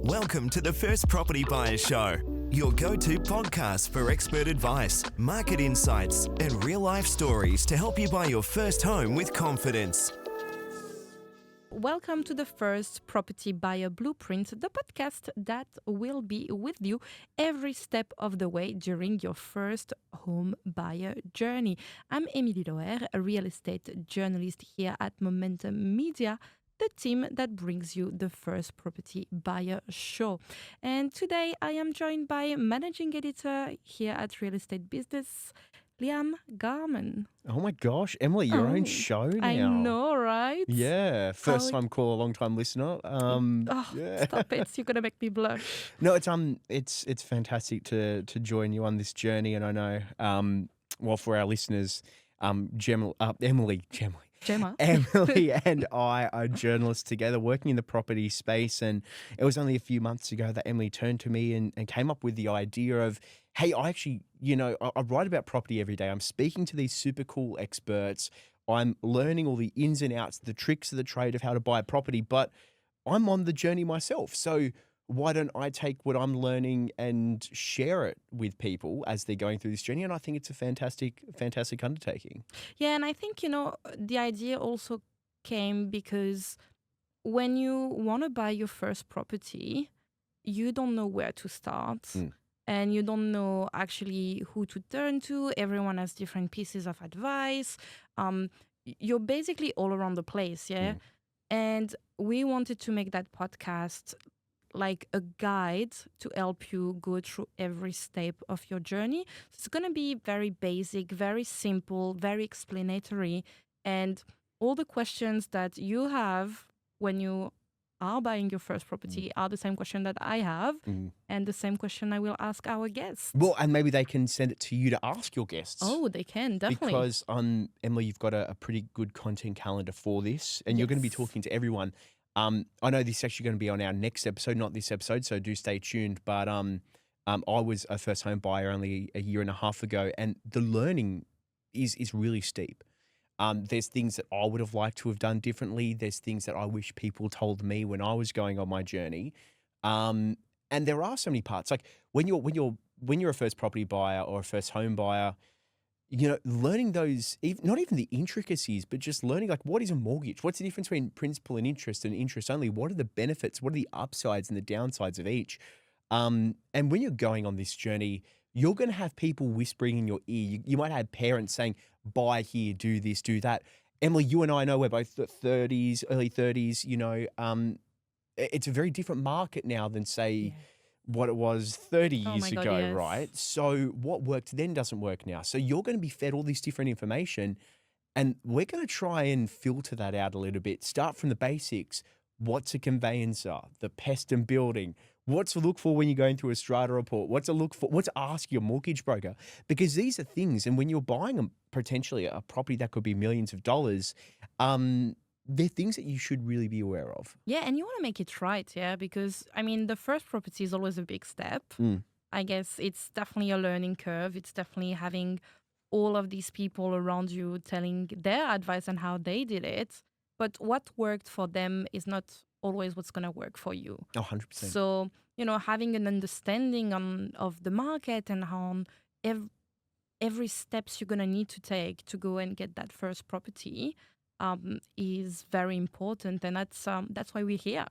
Welcome to the First Property Buyer Show, your go-to podcast for expert advice, market insights, and real-life stories to help you buy your first home with confidence. Welcome to the First Property Buyer Blueprint, the podcast that will be with you every step of the way during your first home buyer journey. I'm Emilie Lauer, a real estate journalist here at Momentum Media, the team that brings you the First Property Buyer Show. And today I am joined by managing editor here at Real Estate Business, Liam Garman. Oh my gosh, Emily, your own show now. I know, right? Yeah, first time caller, long time listener. Stop it! You're gonna make me blush. No, it's fantastic to join you on this journey, and I know, for our listeners, Emily and I are journalists together working in the property space, and it was only a few months ago that Emily turned to me and came up with the idea of, hey, I actually, I write about property every day. I'm speaking to these super cool experts. I'm learning all the ins and outs, the tricks of the trade of how to buy a property, but I'm on the journey myself. So why don't I take what I'm learning and share it with people as they're going through this journey? And I think it's a fantastic undertaking. Yeah, and I think, the idea also came because when you want to buy your first property, you don't know where to start. And you don't know actually who to turn to. Everyone has different pieces of advice. You're basically all around the place, yeah? And we wanted to make that podcast like a guide to help you go through every step of your journey. So it's going to be very basic, very simple, very explanatory. And all the questions that you have when you are buying your first property are the same question that I have and the same question I will ask our guests. Well, and maybe they can send it to you to ask your guests. Oh, they can, definitely. Because, Emily, you've got a pretty good content calendar for this, and you're going to be talking to everyone. I know this is actually going to be on our next episode, not this episode, so do stay tuned. But I was a first home buyer only a year and a half ago, and the learning is really steep. There's things that I would have liked to have done differently. There's things that I wish people told me when I was going on my journey. And there are so many parts. Like when you're a first property buyer or a first home buyer, learning those, not even the intricacies, but just learning like what is a mortgage? What's the difference between principal and interest only? What are the benefits? What are the upsides and the downsides of each? And when you're going on this journey, you're going to have people whispering in your ear. You might have parents saying, buy here, do this, do that. Emily, you and I know we're both 30s, early 30s, it's a very different market now than say what it was 30 years ago, right? So what worked then doesn't work now. So you're going to be fed all this different information, and we're going to try and filter that out a little bit. Start from the basics. What's a conveyancer? The pest and building. What to look for when you're going through a strata report? What to look for? What to ask your mortgage broker? Because these are things, and when you're buying potentially a property that could be millions of dollars, they're things that you should really be aware of. Yeah, and you want to make it right, yeah? Because, the first property is always a big step. I guess it's definitely a learning curve. It's definitely having all of these people around you telling their advice and how they did it. But what worked for them is not always what's going to work for you. 100%. So, having an understanding of the market and on every steps you're going to need to take to go and get that first property is very important, and that's why we're here.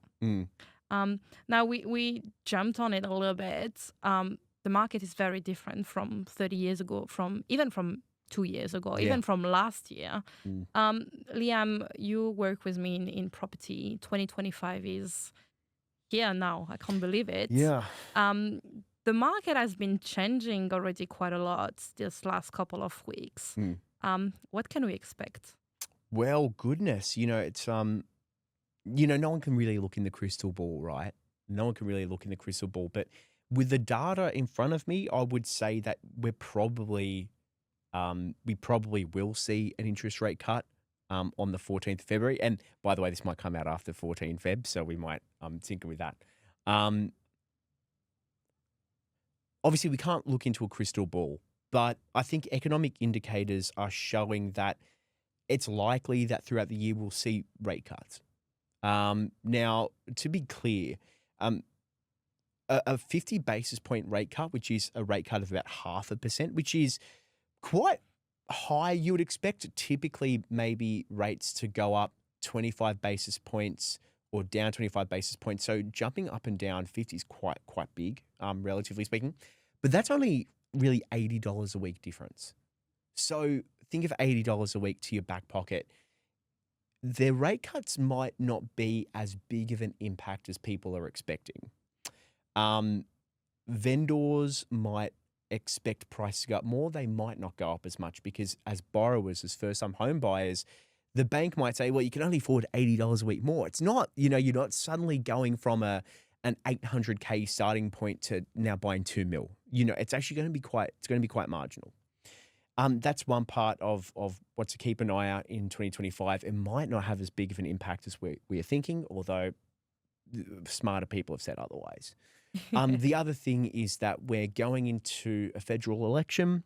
Now we jumped on it a little bit. The market is very different from 30 years ago, even from 2 years ago, even from last year. Liam, you work with me in property. 2025 is here now. I can't believe it. Yeah. The market has been changing already quite a lot this last couple of weeks. What can we expect? Well, goodness, it's, no one can really look in the crystal ball, right? No one can really look in the crystal ball. But with the data in front of me, I would say that we probably will see an interest rate cut on the 14th of February. And by the way, this might come out after 14 Feb, so we might tinker with that. Obviously, we can't look into a crystal ball, but I think economic indicators are showing that it's likely that throughout the year we'll see rate cuts. Now, to be clear, a 50 basis point rate cut, which is a rate cut of about 0.5%, which is quite high. You would expect typically maybe rates to go up 25 basis points or down 25 basis points. So jumping up and down 50 is quite big, relatively speaking. But that's only really $80 a week difference. So think of $80 a week to your back pocket. Their rate cuts might not be as big of an impact as people are expecting. Vendors might expect prices to go up more. They might not go up as much because as borrowers, as first-time home buyers, the bank might say, well, you can only afford $80 a week more. It's not, you're not suddenly going from an $800K starting point to now buying $2 million. It's actually going to be quite marginal. That's one part of what to keep an eye out in 2025. It might not have as big of an impact as we are thinking, although smarter people have said otherwise. The other thing is that we're going into a federal election.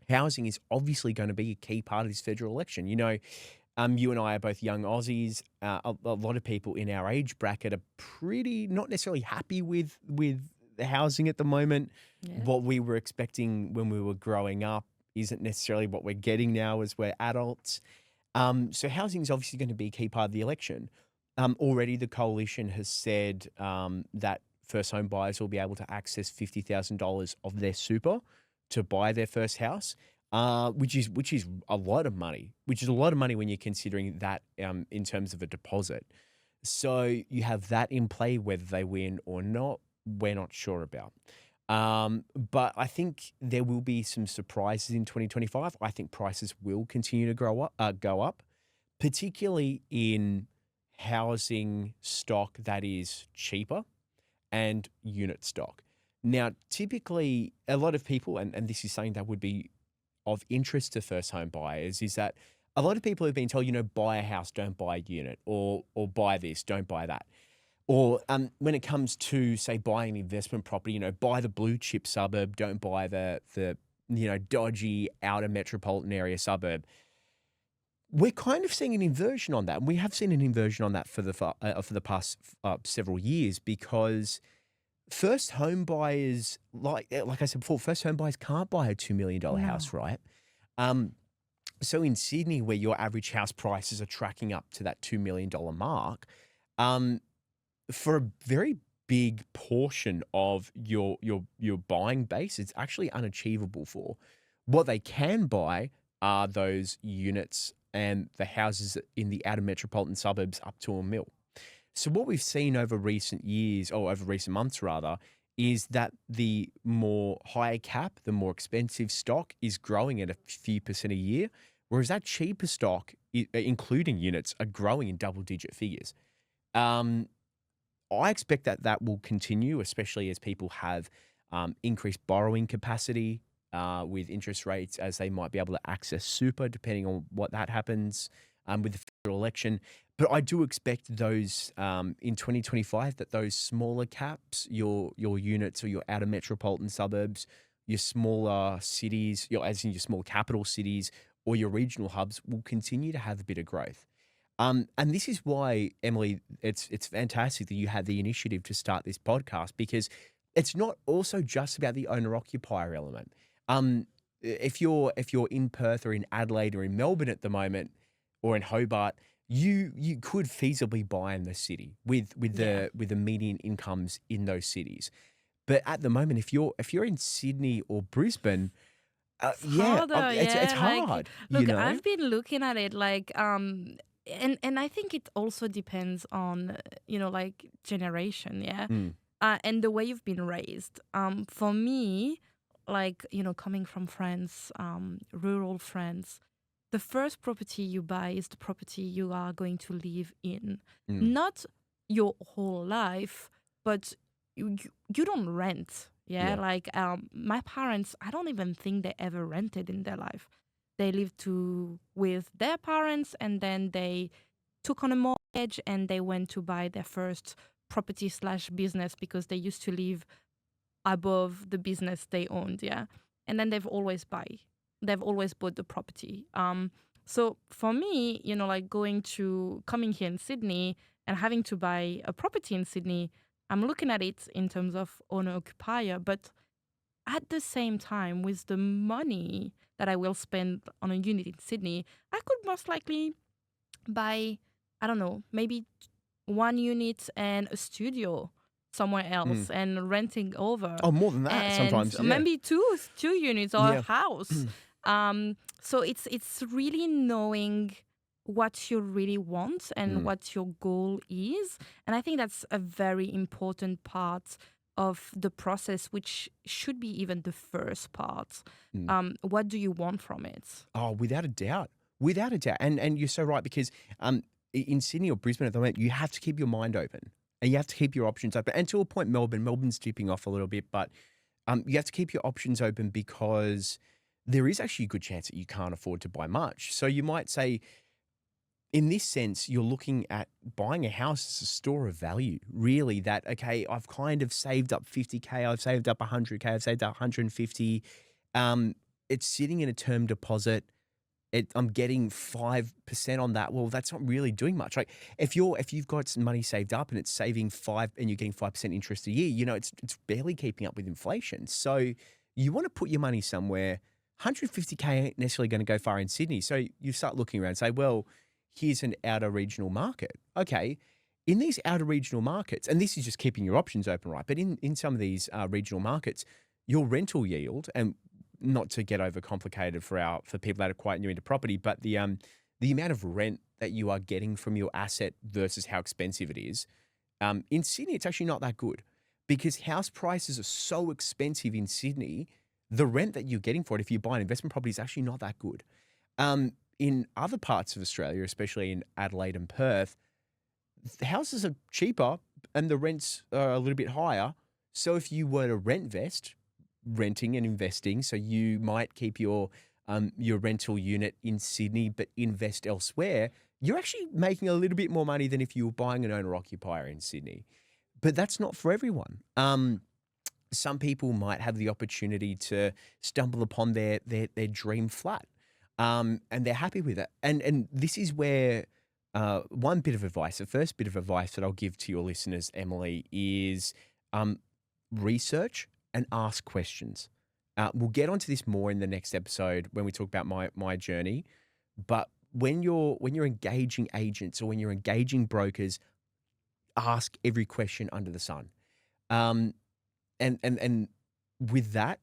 Housing is obviously going to be a key part of this federal election. You and I are both young Aussies. A lot of people in our age bracket are pretty not necessarily happy with the housing at the moment. Yeah. What we were expecting when we were growing up isn't necessarily what we're getting now as we're adults. So housing is obviously going to be a key part of the election. Already the coalition has said that first home buyers will be able to access $50,000 of their super to buy their first house, which is a lot of money, when you're considering that in terms of a deposit. So you have that in play. Whether they win or not, we're not sure about. But I think there will be some surprises in 2025. I think prices will continue to go up, particularly in housing stock that is cheaper and unit stock. Now, typically, a lot of people, and this is something that would be of interest to first home buyers, is that a lot of people have been told, buy a house, don't buy a unit, or buy this, don't buy that. Or when it comes to, say, buying an investment property, buy the blue chip suburb, don't buy the dodgy outer metropolitan area suburb. We're kind of seeing an inversion on that. And we have seen an inversion on that for the past several years, because first home buyers, like I said before, first home buyers can't buy a $2 million house, right? So in Sydney, where your average house prices are tracking up to that $2 million mark, for a very big portion of your buying base, it's actually unachievable for. What they can buy are those units and the houses in the outer metropolitan suburbs up to $1 million. So what we've seen over recent months rather, is that the more higher cap, the more expensive stock is growing at a few percent a year, whereas that cheaper stock, including units, are growing in double-digit figures. I expect that will continue, especially as people have increased borrowing capacity with interest rates, as they might be able to access super, depending on what that happens with the federal election. But I do expect those in 2025, that those smaller caps, your units or your outer metropolitan suburbs, your smaller cities, as in your small capital cities or your regional hubs, will continue to have a bit of growth. And this is why, Emilie, it's fantastic that you had the initiative to start this podcast, because it's not also just about the owner-occupier element. If you're in Perth or in Adelaide or in Melbourne at the moment, or in Hobart, you could feasibly buy in the city with the median incomes in those cities. But at the moment, if you're in Sydney or Brisbane, it's hard. Look, I've been looking at it and I think it also depends on generation, and the way you've been raised. For me, coming from France, rural France, the first property you buy is the property you are going to live in. Not your whole life, but you don't rent. My parents, I don't even think they ever rented in their life. They lived with their parents, and then they took on a mortgage and they went to buy their first property/business, because they used to live above the business they owned. And then they've always bought the property. So for me, coming here in Sydney and having to buy a property in Sydney, I'm looking at it in terms of owner occupier, but at the same time, with the money that I will spend on a unit in Sydney, I could most likely buy, I don't know, maybe one unit and a studio somewhere else and renting over. Oh, more than that And sometimes, yeah. maybe two units or a Yeah. house. So it's really knowing what you really want and what your goal is. And I think that's a very important part of the process, which should be even the first part. What do you want from it? Oh, without a doubt. Without a doubt. And you're so right, because in Sydney or Brisbane at the moment, you have to keep your mind open and you have to keep your options open. And to a point, Melbourne's dipping off a little bit, but you have to keep your options open because there is actually a good chance that you can't afford to buy much. So you might say, in this sense, you're looking at buying a house as a store of value, really, that, okay, I've kind of saved up 50K, I've saved up 100K, I've saved up 150. It's sitting in a term deposit. I'm getting 5% on that. Well, that's not really doing much. Like if you've got some money saved up and it's saving 5 and you're getting 5% interest a year, it's barely keeping up with inflation. So you want to put your money somewhere. 150K ain't necessarily going to go far in Sydney. So you start looking around and say, well, here's an outer regional market. Okay, in these outer regional markets, and this is just keeping your options open, right? But in some of these regional markets, your rental yield, and not to get overcomplicated for people that are quite new into property, but the amount of rent that you are getting from your asset versus how expensive it is, in Sydney, it's actually not that good because house prices are so expensive in Sydney. The rent that you're getting for it, if you buy an investment property, is actually not that good. In other parts of Australia, especially in Adelaide and Perth, the houses are cheaper and the rents are a little bit higher. So if you were to renting and investing, so you might keep your rental unit in Sydney but invest elsewhere, you're actually making a little bit more money than if you were buying an owner-occupier in Sydney. But that's not for everyone. Some people might have the opportunity to stumble upon their dream flat. And they're happy with it. And this is where one bit of advice, the first bit of advice that I'll give to your listeners, Emilie, is research and ask questions. We'll get onto this more in the next episode when we talk about my journey. But when you're engaging agents or when you're engaging brokers, ask every question under the sun. And with that,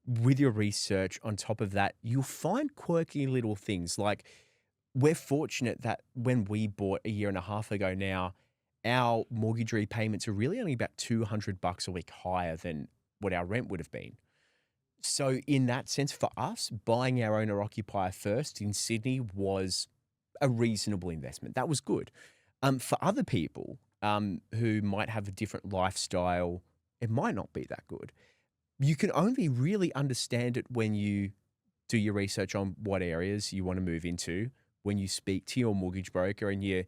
with your research on top of that, you'll find quirky little things. Like we're fortunate that when we bought a year and a half ago now, our mortgage repayments are really only about $200 a week higher than what our rent would have been. So in that sense, for us, buying our owner occupier first in Sydney was a reasonable investment. That was good. For other people who might have a different lifestyle, it might not be that good. You can only really understand it when you do your research on what areas you want to move into, when you speak to your mortgage broker and you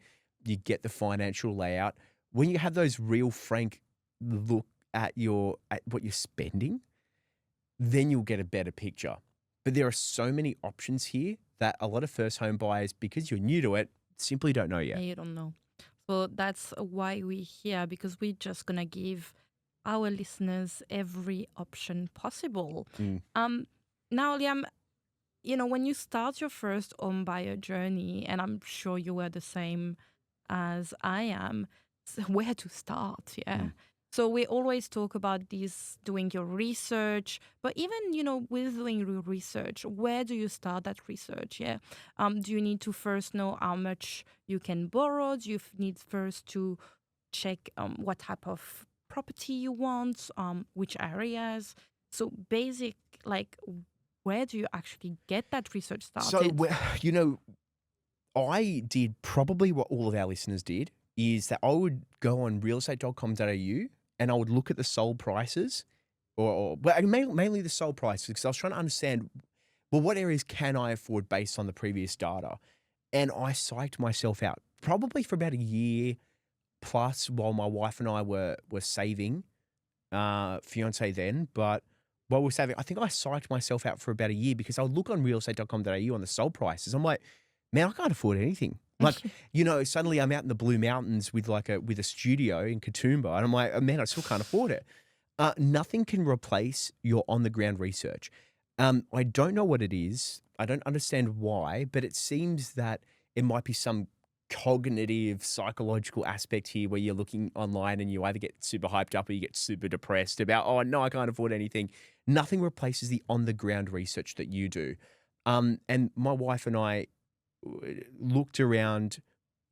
get the financial layout, when you have those real frank look at what you're spending, then you'll get a better picture. But there are so many options here that a lot of first home buyers, because you're new to it, simply don't know yet. Yeah, you don't know. So that's why we're here, because we're just going to give our listeners every option possible. Now, Liam, when you start your first home buyer journey, and I'm sure you were the same as I am, where to start? Yeah. So we always talk about this, doing your research, but even, with doing your research, where do you start that research? Yeah. Do you need to first know how much you can borrow? Do you need first to check what type of property you want, which areas? So basic, where do you actually get that research started? So, I did probably what all of our listeners did, is that I would go on realestate.com.au and I would look at the sold prices mainly the sold prices, because I was trying to understand, well, what areas can I afford based on the previous data? And I psyched myself out probably for about a year plus while my wife and I were saving, fiance then, but while we're saving, I think I psyched myself out for about a year because I would look on realestate.com.au on the sold prices. I'm like, man, I can't afford anything. Like, suddenly I'm out in the Blue Mountains with a studio in Katoomba, and I'm like, man, I still can't afford it. Nothing can replace your on the ground research. I don't know what it is. I don't understand why, but it seems that it might be some cognitive, psychological aspect here where you're looking online and you either get super hyped up or you get super depressed about, oh, no, I can't afford anything. Nothing replaces the on the ground research that you do. And my wife and I looked around.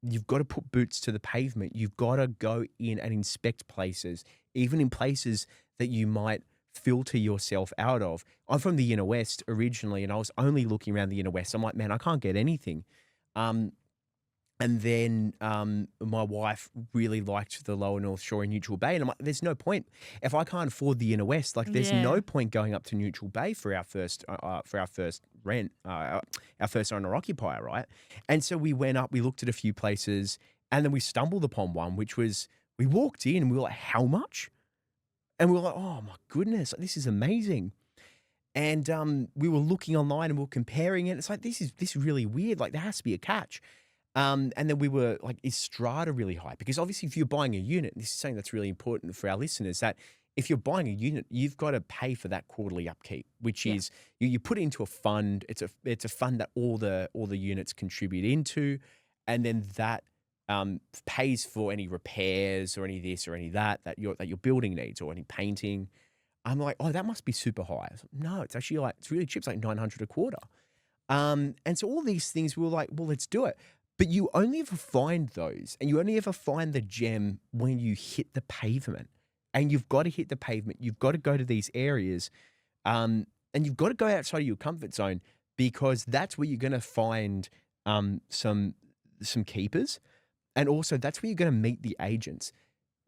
You've got to put boots to the pavement. You've got to go in and inspect places, even in places that you might filter yourself out of. I'm from the inner west originally, and I was only looking around the inner west. I'm like, man, I can't get anything. And then my wife really liked the lower North Shore in Neutral Bay. And I'm like, there's no point. If I can't afford the inner west, like there's no point going up to Neutral Bay for our first rent, our first owner occupier, right? And so we went up, we looked at a few places, and then we stumbled upon one, which was, we walked in and we were like, how much? And we were like, oh my goodness, this is amazing. And we were looking online and we were comparing it. It's like, this is really weird. Like there has to be a catch. And then we were like, is strata really high? Because obviously if you're buying a unit, this is something that's really important for our listeners, that if you're buying a unit, you've got to pay for that quarterly upkeep, which is you put it into a fund. It's a fund that all the units contribute into, and then that pays for any repairs or any this or any that your building needs, or any painting. I'm like, oh, that must be super high. I was like, no, it's actually it's really cheap. It's like $900 a quarter. And so all these things, we were like, well, let's do it. But you only ever find those, and you only ever find the gem when you hit the pavement. And you've got to hit the pavement. You've got to go to these areas, and you've got to go outside of your comfort zone, because that's where you're going to find some keepers, and also that's where you're going to meet the agents.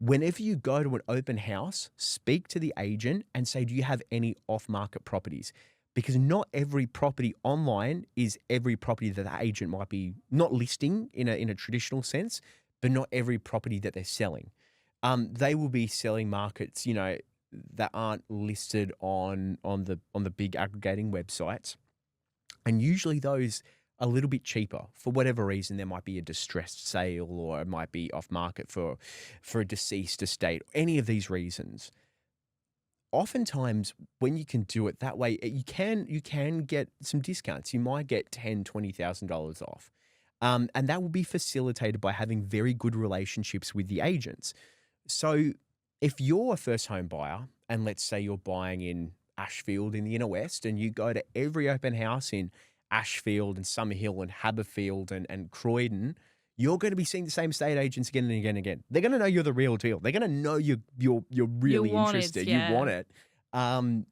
Whenever you go to an open house, speak to the agent and say, do you have any off-market properties? Because not every property online is every property that the agent might be not listing in a traditional sense, but not every property that they're selling. They will be selling markets, that aren't listed on the big aggregating websites, and usually those are a little bit cheaper for whatever reason. There might be a distressed sale, or it might be off market for a deceased estate. Any of these reasons. Oftentimes, when you can do it that way, you can get some discounts. You might get $10,000, $20,000 off, and that will be facilitated by having very good relationships with the agents. So, if you're a first home buyer, and let's say you're buying in Ashfield in the inner west, and you go to every open house in Ashfield and Summerhill and Haberfield and Croydon, you're going to be seeing the same estate agents again and again and again. They're going to know you're the real deal. They're going to know you're really interested. You want it.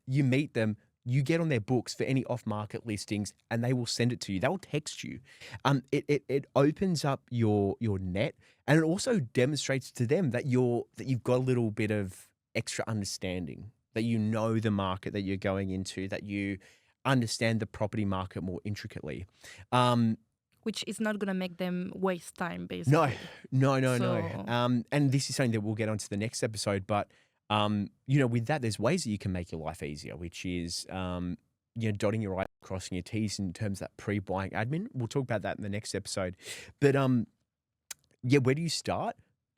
You meet them. You get on their books for any off-market listings, and they will send it to you. They will text you. It opens up your net, and it also demonstrates to them that you've got a little bit of extra understanding, that you know the market that you're going into, that you understand the property market more intricately. Which is not going to make them waste time, basically. No. And this is something that we'll get onto the next episode. But, with that, there's ways that you can make your life easier, which is, dotting your I's, crossing your T's in terms of that pre-buying admin. We'll talk about that in the next episode. But, where do you start?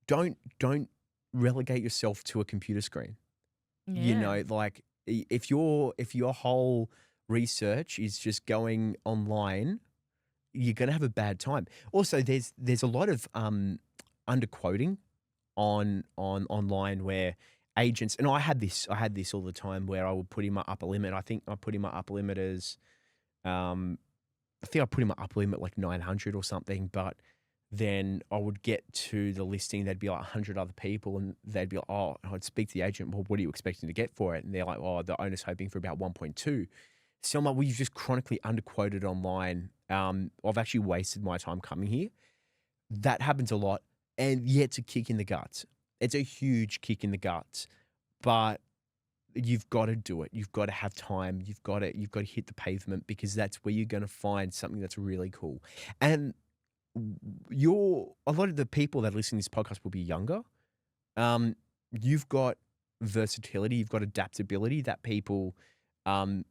Don't relegate yourself to a computer screen. Yeah. If your whole research is just going online, you're going to have a bad time. Also, there's a lot of underquoting on online where agents, and I had this all the time, where I would put in my upper limit. I think I put in my upper limit as like 900 or something, but then I would get to the listing, there'd be like 100 other people, and they'd be like, oh, I'd speak to the agent, well, what are you expecting to get for it? And they're like, oh, the owner's hoping for about 1.2. So I'm like, well, you've just chronically underquoted online. I've actually wasted my time coming here. That happens a lot. And yeah, it's a kick in the guts. It's a huge kick in the guts. But you've got to do it. You've got to have time. You've got to hit the pavement, because that's where you're going to find something that's really cool. And a lot of the people that listen to this podcast will be younger. You've got versatility. You've got adaptability that people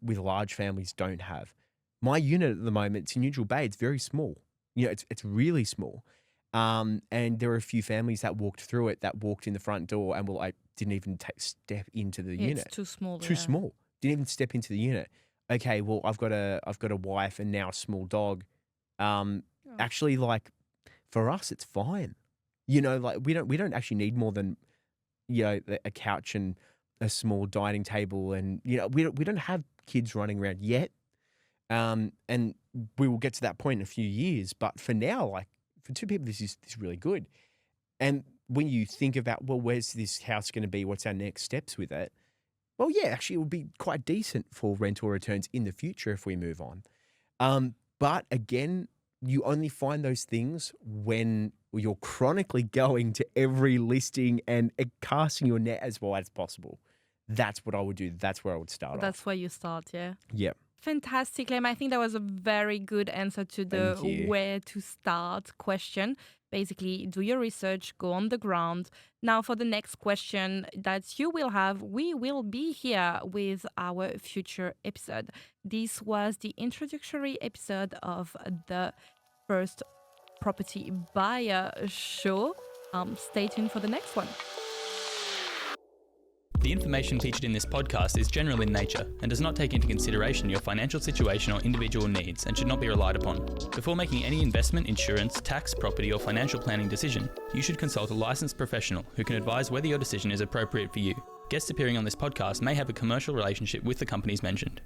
with large families don't have. My unit at the moment, it's in Neutral Bay. It's very small. it's really small. And there were a few families that walked through it, that walked in the front door and were like, didn't even step into the unit. It's too small. Too small. Didn't even step into the unit. Okay, well, I've got a wife and now a small dog. Actually, like for us, it's fine. Like we don't actually need more than a couch and a small dining table, and we don't have kids running around yet. And we will get to that point in a few years. But for now, like for two people, this is really good. And when you think about, well, where's this house going to be? What's our next steps with it? Well, yeah, actually, it would be quite decent for rental returns in the future if we move on. But again, you only find those things when you're chronically going to every listing and casting your net as wide as possible. That's what I would do. That's where I would start off. That's where you start, yeah. Yeah. Fantastic, Liam. I think that was a very good answer to the where to start question. Basically, do your research, go on the ground. Now, for the next question that you will have, we will be here with our future episode. This was the introductory episode of the first property buyer show. Stay tuned for the next one. The information featured in this podcast is general in nature and does not take into consideration your financial situation or individual needs and should not be relied upon. Before making any investment, insurance, tax, property or financial planning decision, you should consult a licensed professional who can advise whether your decision is appropriate for you. Guests appearing on this podcast may have a commercial relationship with the companies mentioned.